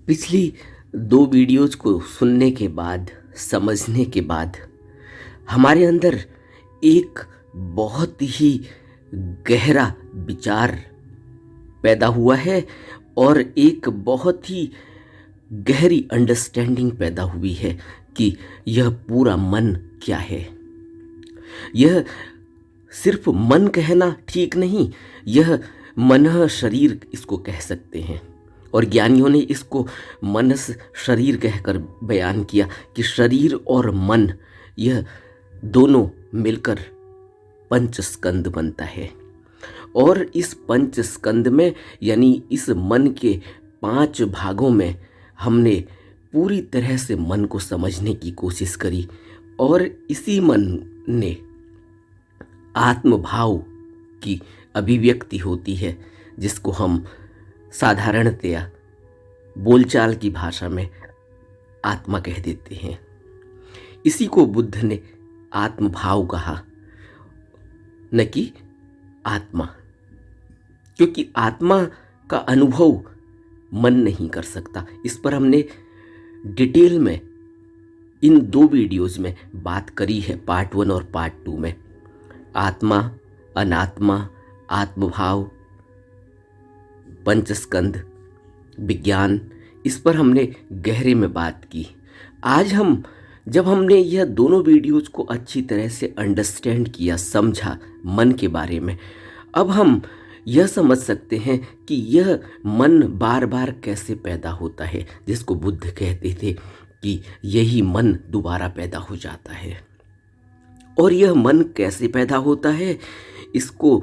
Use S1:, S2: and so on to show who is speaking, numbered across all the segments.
S1: पिछली 2 वीडियोज़ को सुनने के बाद, समझने के बाद हमारे अंदर एक बहुत ही गहरा विचार पैदा हुआ है और एक बहुत ही गहरी अंडरस्टैंडिंग पैदा हुई है कि यह पूरा मन क्या है। यह सिर्फ मन कहना ठीक नहीं, यह मनः शरीर इसको कह सकते हैं। और ज्ञानियों ने इसको मनस शरीर कहकर बयान किया कि शरीर और मन यह दोनों मिलकर पंचस्कंद बनता है। और इस पंचस्कंद में यानी इस मन के 5 भागों में हमने पूरी तरह से मन को समझने की कोशिश करी और इसी मन ने आत्मभाव की अभिव्यक्ति होती है, जिसको हम साधारणतया बोलचाल की भाषा में आत्मा कह देते हैं। इसी को बुद्ध ने आत्मभाव कहा, न कि आत्मा, क्योंकि आत्मा का अनुभव मन नहीं कर सकता। इस पर हमने डिटेल में इन 2 वीडियोज़ में बात करी है, पार्ट 1 और पार्ट 2 में। आत्मा, अनात्मा, आत्मभाव, पंचस्कंद, विज्ञान, इस पर हमने गहरे में बात की। आज जब हमने यह दोनों वीडियोज़ को अच्छी तरह से अंडरस्टैंड किया, समझा मन के बारे में, अब हम यह समझ सकते हैं कि यह मन बार बार कैसे पैदा होता है, जिसको बुद्ध कहते थे कि यही मन दोबारा पैदा हो जाता है। और यह मन कैसे पैदा होता है, इसको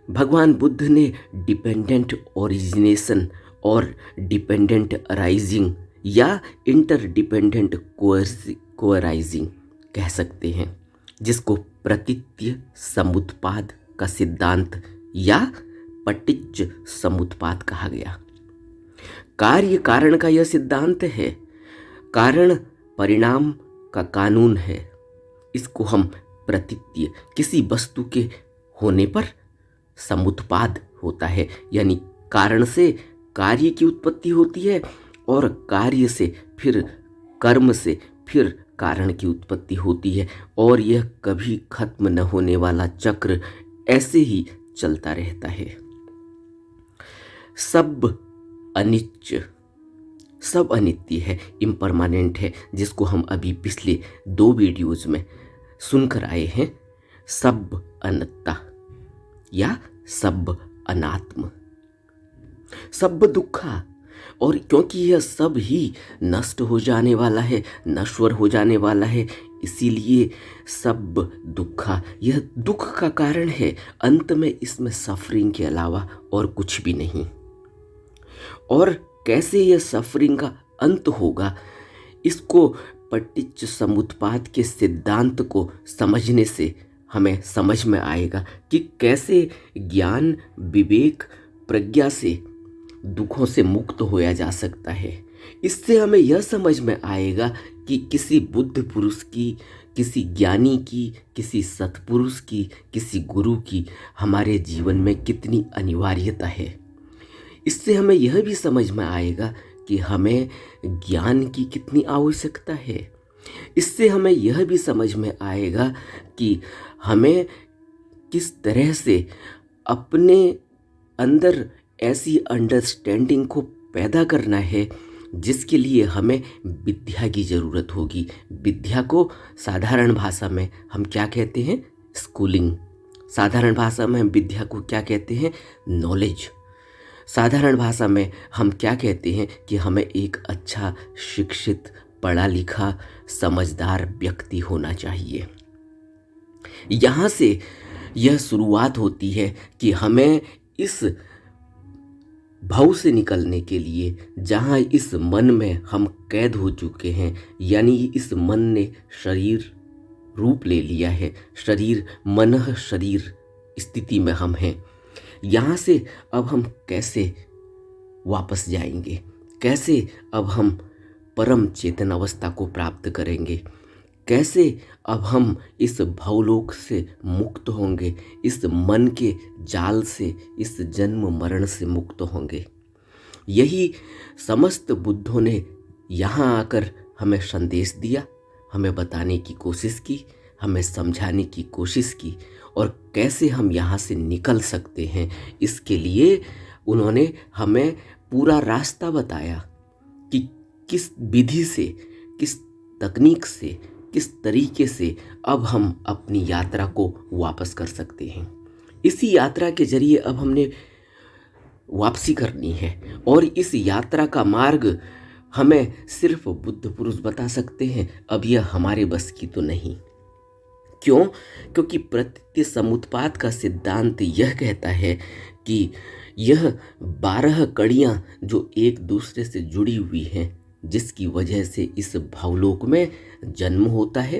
S1: भगवान बुद्ध ने डिपेंडेंट ओरिजिनेशन और डिपेंडेंट अराइजिंग या इंटरडिपेंडेंट कोअराइजिंग कह सकते हैं, जिसको प्रतीत्य समुत्पाद का सिद्धांत या पटिज्ज समुत्पाद कहा गया। कार्य कारण का यह सिद्धांत है, कारण परिणाम का कानून है। इसको हम प्रतीत्य, किसी वस्तु के होने पर समुत्पाद होता है, यानी कारण से कार्य की उत्पत्ति होती है और कार्य से फिर कर्म से फिर कारण की उत्पत्ति होती है, और यह कभी खत्म न होने वाला चक्र ऐसे ही चलता रहता है। सब अनित्य है, इम्परमानेंट है, जिसको हम अभी पिछले 2 वीडियोज़ में सुनकर आए हैं। सब अनत्ता या सब अनात्म, सब दुखा, और क्योंकि यह सब ही नष्ट हो जाने वाला है, नश्वर हो जाने वाला है, इसीलिए सब दुखा, यह दुख का कारण है। अंत में इसमें सफरिंग के अलावा और कुछ भी नहीं। और कैसे यह सफरिंग का अंत होगा, इसको पटिच्च समुत्पाद के सिद्धांत को समझने से हमें समझ में आएगा कि कैसे ज्ञान, विवेक, प्रज्ञा से दुखों से मुक्त होया जा सकता है। इससे हमें यह समझ में आएगा कि किसी बुद्ध पुरुष की, किसी ज्ञानी की, किसी सत्पुरुष की, किसी गुरु की हमारे जीवन में कितनी अनिवार्यता है। इससे हमें यह भी समझ में आएगा कि हमें ज्ञान की कितनी आवश्यकता है। इससे हमें यह भी समझ में आएगा कि हमें किस तरह से अपने अंदर ऐसी अंडरस्टैंडिंग को पैदा करना है, जिसके लिए हमें विद्या की ज़रूरत होगी। विद्या को साधारण भाषा में हम क्या कहते हैं? स्कूलिंग। साधारण भाषा में हम विद्या को क्या कहते हैं? नॉलेज। साधारण भाषा में हम क्या कहते हैं कि हमें एक अच्छा शिक्षित, पढ़ा लिखा, समझदार व्यक्ति होना चाहिए। यहाँ से यह शुरुआत होती है कि हमें इस भव से निकलने के लिए, जहाँ इस मन में हम कैद हो चुके हैं, यानी इस मन ने शरीर रूप ले लिया है, शरीर मनः शरीर स्थिति में हम हैं। यहाँ से अब हम कैसे वापस जाएंगे, कैसे अब हम परम चेतन अवस्था को प्राप्त करेंगे, कैसे अब हम इस भवलोक से मुक्त होंगे, इस मन के जाल से, इस जन्म मरण से मुक्त होंगे। यही समस्त बुद्धों ने यहाँ आकर हमें संदेश दिया, हमें बताने की कोशिश की, हमें समझाने की कोशिश की, और कैसे हम यहाँ से निकल सकते हैं इसके लिए उन्होंने हमें पूरा रास्ता बताया कि किस विधि से, किस तकनीक से, किस तरीके से अब हम अपनी यात्रा को वापस कर सकते हैं। इसी यात्रा के जरिए अब हमने वापसी करनी है, और इस यात्रा का मार्ग हमें सिर्फ बुद्ध पुरुष बता सकते हैं। अब यह हमारे बस की तो नहीं। क्यों? क्योंकि प्रतीति समुत्पाद का सिद्धांत यह कहता है कि यह 12 कड़ियाँ जो एक दूसरे से जुड़ी हुई हैं, जिसकी वजह से इस भावलोक में जन्म होता है,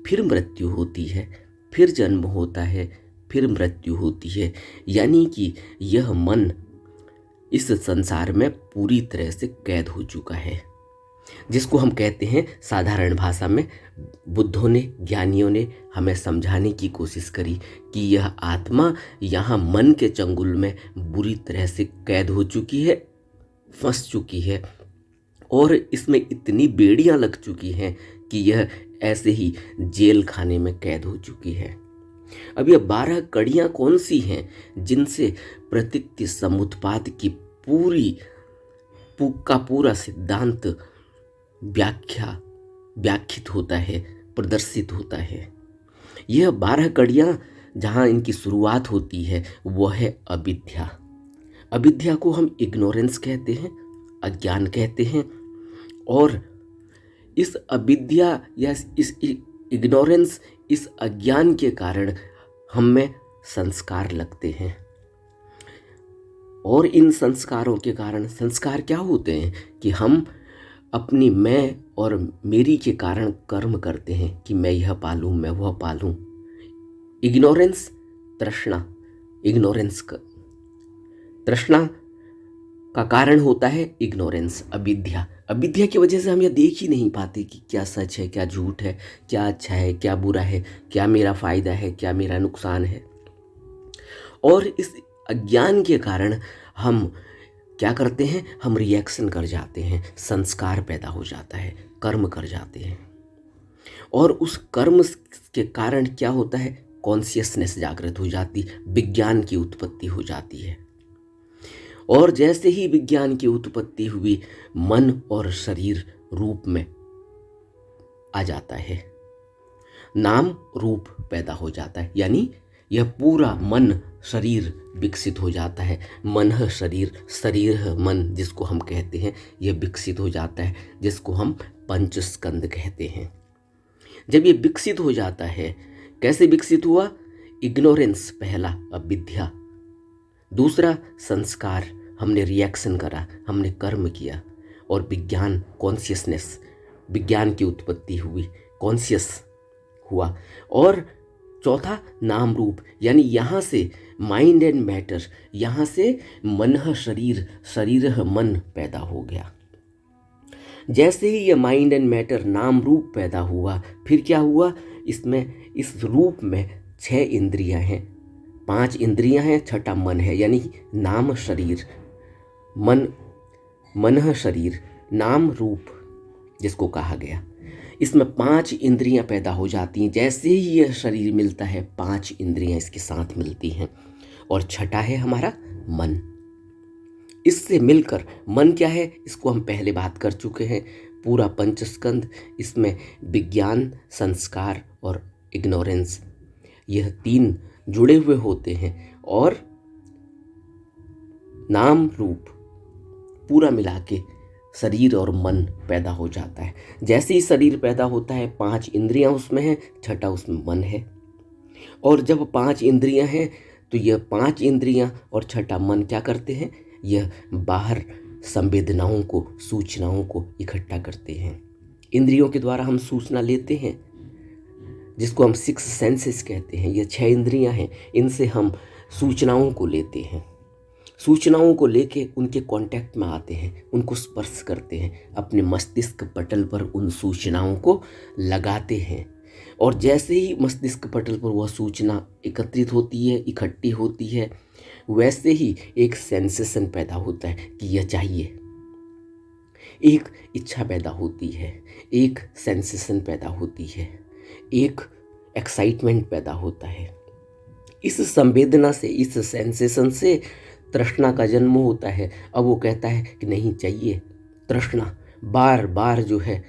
S1: फिर मृत्यु होती है, फिर जन्म होता है, फिर मृत्यु होती है। यानी कि यह मन इस संसार में पूरी तरह से कैद हो चुका है, जिसको हम कहते हैं साधारण भाषा में बुद्धों ने, ज्ञानियों ने हमें समझाने की कोशिश करी कि यह आत्मा यहाँ मन के चंगुल में बुरी तरह से कैद हो चुकी है, फंस चुकी है, और इसमें इतनी बेड़ियाँ लग चुकी हैं कि यह ऐसे ही जेल खाने में कैद हो चुकी है। अब ये 12 कड़ियाँ कौन सी हैं जिनसे प्रतीति समुत्पाद की पूरा सिद्धांत व्याख्यात होता है, प्रदर्शित होता है। यह 12 कड़ियाँ जहाँ इनकी शुरुआत होती है वह है अविद्या। अविद्या को हम इग्नोरेंस कहते हैं, अज्ञान कहते हैं, और इस अविद्या या इस इग्नोरेंस, इस अज्ञान के कारण हम में संस्कार लगते हैं, और इन संस्कारों के कारण संस्कार क्या होते हैं कि हम अपनी मैं और मेरी के कारण कर्म करते हैं कि मैं यह पालूं, मैं वह पालूं। इग्नोरेंस, तृष्णा, तृष्णा का कारण होता है इग्नोरेंस, अविद्या। अविद्या की वजह से हम यह देख ही नहीं पाते कि क्या सच है, क्या झूठ है, क्या अच्छा है, क्या बुरा है, क्या मेरा फायदा है, क्या मेरा नुकसान है। और इस अज्ञान के कारण हम क्या करते हैं, हम रिएक्शन कर जाते हैं, संस्कार पैदा हो जाता है, कर्म कर जाते हैं, और उस कर्म के कारण क्या होता है, कॉन्शियसनेस जागृत हो जाती, विज्ञान की उत्पत्ति हो जाती है। और जैसे ही विज्ञान की उत्पत्ति हुई, मन और शरीर रूप में आ जाता है, नाम रूप पैदा हो जाता है, यानी यह पूरा मन शरीर विकसित हो जाता है। मन शरीर, शरीर मन जिसको हम कहते हैं, यह विकसित हो जाता है, जिसको हम पंचस्कंद कहते हैं। जब ये विकसित हो जाता है, कैसे विकसित हुआ? इग्नोरेंस पहला, अविद्या, दूसरा संस्कार, हमने रिएक्शन करा, हमने कर्म किया, और विज्ञान, कॉन्शियसनेस, विज्ञान की उत्पत्ति हुई, कॉन्शियस हुआ, और चौथा नाम रूप, यानी यहाँ से माइंड एंड मैटर, यहाँ से मन शरीर, शरीर मन पैदा हो गया। जैसे ही ये माइंड एंड मैटर, नाम रूप पैदा हुआ, फिर क्या हुआ, इसमें इस रूप में 6 इंद्रियां हैं, 5 इंद्रियां हैं, छठा मन है, यानी नाम शरीर, मन शरीर, नाम रूप जिसको कहा गया। इसमें 5 इंद्रियां पैदा हो जाती हैं। जैसे ही यह शरीर मिलता है, 5 इंद्रियां इसके साथ मिलती हैं, और छठा है हमारा मन। इससे मिलकर मन क्या है, इसको हम पहले बात कर चुके हैं। पूरा पंचस्कंद, इसमें विज्ञान, संस्कार और इग्नोरेंस, यह 3 जुड़े हुए होते हैं, और नाम रूप पूरा मिला के शरीर और मन पैदा हो जाता है। जैसे ही शरीर पैदा होता है, 5 इंद्रियां उसमें हैं, छठा उसमें मन है, और जब 5 इंद्रियां हैं तो यह 5 इंद्रियां और छठा मन क्या करते हैं, यह बाहर संवेदनाओं को, सूचनाओं को इकट्ठा करते हैं। इंद्रियों के द्वारा हम सूचना लेते हैं, जिसको हम 6 सेंसेस कहते हैं। ये 6 इंद्रियां हैं, इनसे हम सूचनाओं को लेते हैं, सूचनाओं को लेके उनके कांटेक्ट में आते हैं, उनको स्पर्श करते हैं, अपने मस्तिष्क पटल पर उन सूचनाओं को लगाते हैं, और जैसे ही मस्तिष्क पटल पर वह सूचना एकत्रित होती है, इकट्ठी होती है, वैसे ही एक सेंसेशन पैदा होता है कि यह चाहिए, एक इच्छा पैदा होती है, एक सेंसेशन पैदा होती है, एक एक्साइटमेंट पैदा होता है। इस संवेदना से, इस सेंसेशन से तृष्णा का जन्म होता है। अब वो कहता है कि नहीं चाहिए। तृष्णा बार बार जो है,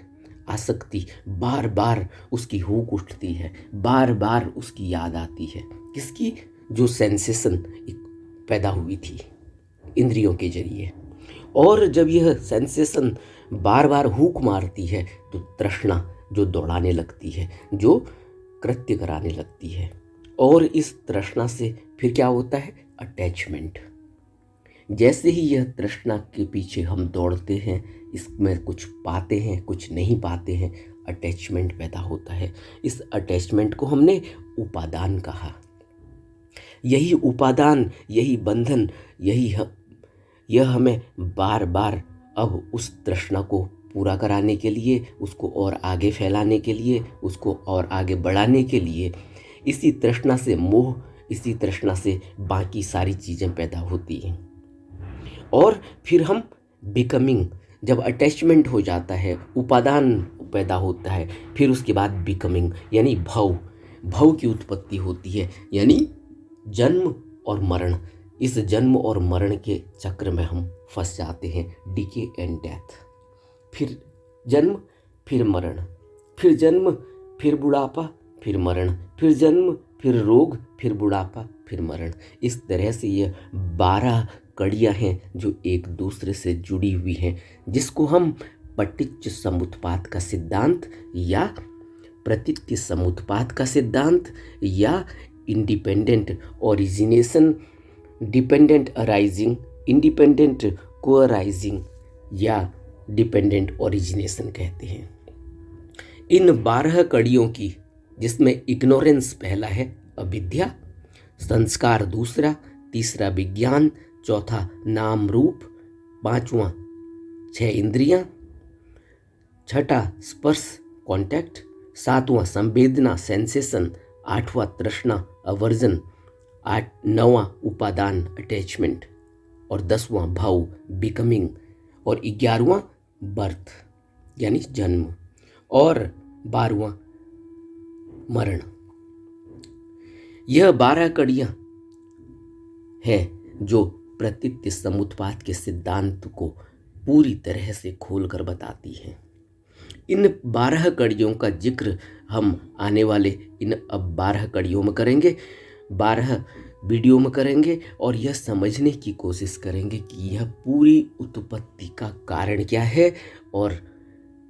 S1: आसक्ति बार बार उसकी हुक उठती है, बार बार उसकी याद आती है। किसकी? जो सेंसेशन पैदा हुई थी इंद्रियों के जरिए। और जब यह सेंसेशन बार बार हुक मारती है तो तृष्णा जो दौड़ाने लगती है, जो कृत्य कराने लगती है। और इस तृष्णा से फिर क्या होता है? अटैचमेंट। जैसे ही यह तृष्णा के पीछे हम दौड़ते हैं, इसमें कुछ पाते हैं, कुछ नहीं पाते हैं, अटैचमेंट पैदा होता है। इस अटैचमेंट को हमने उपादान कहा। यही उपादान, यही बंधन, यह हमें बार बार अब उस तृष्णा को पूरा कराने के लिए, उसको और आगे फैलाने के लिए, उसको और आगे बढ़ाने के लिए, इसी तृष्णा से मोह, इसी तृष्णा से बाकी सारी चीज़ें पैदा होती हैं। और फिर हम बिकमिंग, जब अटैचमेंट हो जाता है, उपादान पैदा होता है, फिर उसके बाद बिकमिंग यानी भव की उत्पत्ति होती है, यानी जन्म और मरण। इस जन्म और मरण के चक्र में हम फंस जाते हैं, डिके एंड डेथ। फिर जन्म, फिर मरण, फिर जन्म, फिर बुढ़ापा, फिर मरण, फिर जन्म, फिर रोग, फिर बुढ़ापा, फिर मरण। इस तरह से ये 12 कड़ियाँ हैं जो एक दूसरे से जुड़ी हुई हैं, जिसको हम पटिच्च समुत्पाद का सिद्धांत या प्रतीत्य समुत्पाद का सिद्धांत या independent origination, dependent arising, independent coarising या डिपेंडेंट ओरिजिनेशन कहते हैं। इन 12 कड़ियों की, जिसमें इग्नोरेंस पहला है, अविद्या, संस्कार दूसरा, तीसरा विज्ञान, चौथा नाम रूप, पांचवा 6 इंद्रियां, छठा स्पर्श कांटेक्ट, सातवां संवेदना सेंसेशन, आठवां तृष्णा अवर्जन, नौवां उपादान अटैचमेंट, और 10वां भाव बिकमिंग, और 11वां बर्थ यानी जन्म, और 12वां मरण। यह 12 कड़ियां हैं जो प्रतीत्य समुत्पाद के सिद्धांत को पूरी तरह से खोलकर बताती हैं। इन 12 कड़ियों का जिक्र हम आने वाले इन अब 12 कड़ियों में करेंगे, 12 वीडियो में करेंगे, और यह समझने की कोशिश करेंगे कि यह पूरी उत्पत्ति का कारण क्या है और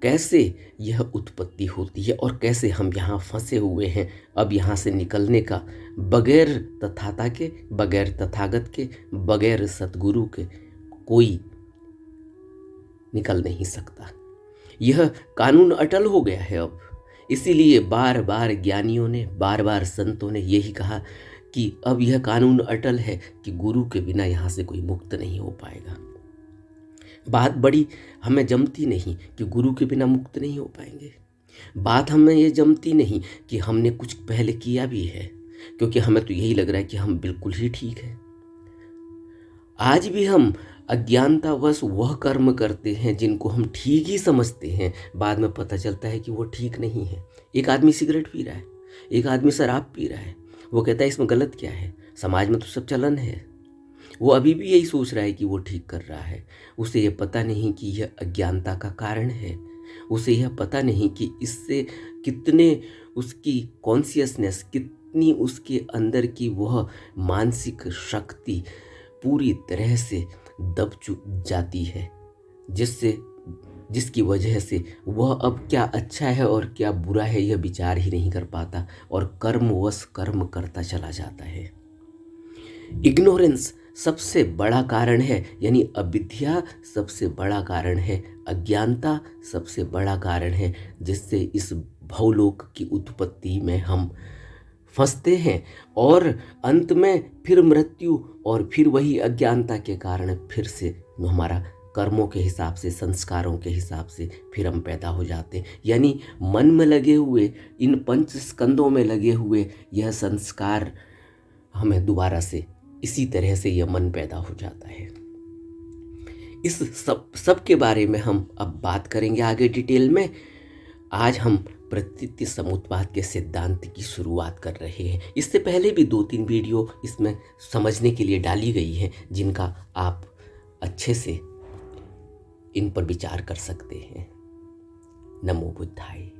S1: कैसे यह उत्पत्ति होती है और कैसे हम यहाँ फंसे हुए हैं। अब यहाँ से निकलने का बगैर तथाता के, बगैर तथागत के, बगैर सतगुरु के कोई निकल नहीं सकता। यह कानून अटल हो गया है अब। इसीलिए बार बार ज्ञानियों ने, बार बार संतों ने यही कहा कि अब यह कानून अटल है कि गुरु के बिना यहाँ से कोई मुक्त नहीं हो पाएगा। बात बड़ी हमें जमती नहीं कि गुरु के बिना मुक्त नहीं हो पाएंगे। बात हमें ये जमती नहीं कि हमने कुछ पहले किया भी है, क्योंकि हमें तो यही लग रहा है कि हम बिल्कुल ही ठीक है। आज भी हम अज्ञानतावश वह कर्म करते हैं जिनको हम ठीक ही समझते हैं, बाद में पता चलता है कि वो ठीक नहीं है। एक आदमी सिगरेट पी रहा है, एक आदमी शराब पी रहा है, वो कहता है इसमें गलत क्या है, समाज में तो सब चलन है। वो अभी भी यही सोच रहा है कि वो ठीक कर रहा है। उसे यह पता नहीं कि यह अज्ञानता का कारण है। उसे यह पता नहीं कि इससे कितने उसकी कॉन्शियसनेस, कितनी उसके अंदर की वह मानसिक शक्ति पूरी तरह से दब जाती है, जिसकी वजह से वह अब क्या अच्छा है और क्या बुरा है यह विचार ही नहीं कर पाता और कर्मवश कर्म करता चला जाता है। इग्नोरेंस सबसे बड़ा कारण है, यानी अविद्या सबसे बड़ा कारण है, अज्ञानता सबसे बड़ा कारण है, जिससे इस भवलोक की उत्पत्ति में हम फंसते हैं और अंत में फिर मृत्यु और फिर वही अज्ञानता के कारण फिर से हमारा कर्मों के हिसाब से, संस्कारों के हिसाब से फिर हम पैदा हो जाते हैं। यानी मन में लगे हुए, इन 5 स्कंदों में लगे हुए यह संस्कार हमें दोबारा से इसी तरह से यह मन पैदा हो जाता है। इस सब के बारे में हम अब बात करेंगे आगे डिटेल में। आज हम प्रतीति समुत्पाद के सिद्धांत की शुरुआत कर रहे हैं। इससे पहले भी 2-3 वीडियो इसमें समझने के लिए डाली गई हैं, जिनका आप अच्छे से इन पर विचार कर सकते हैं। नमो बुद्धाय।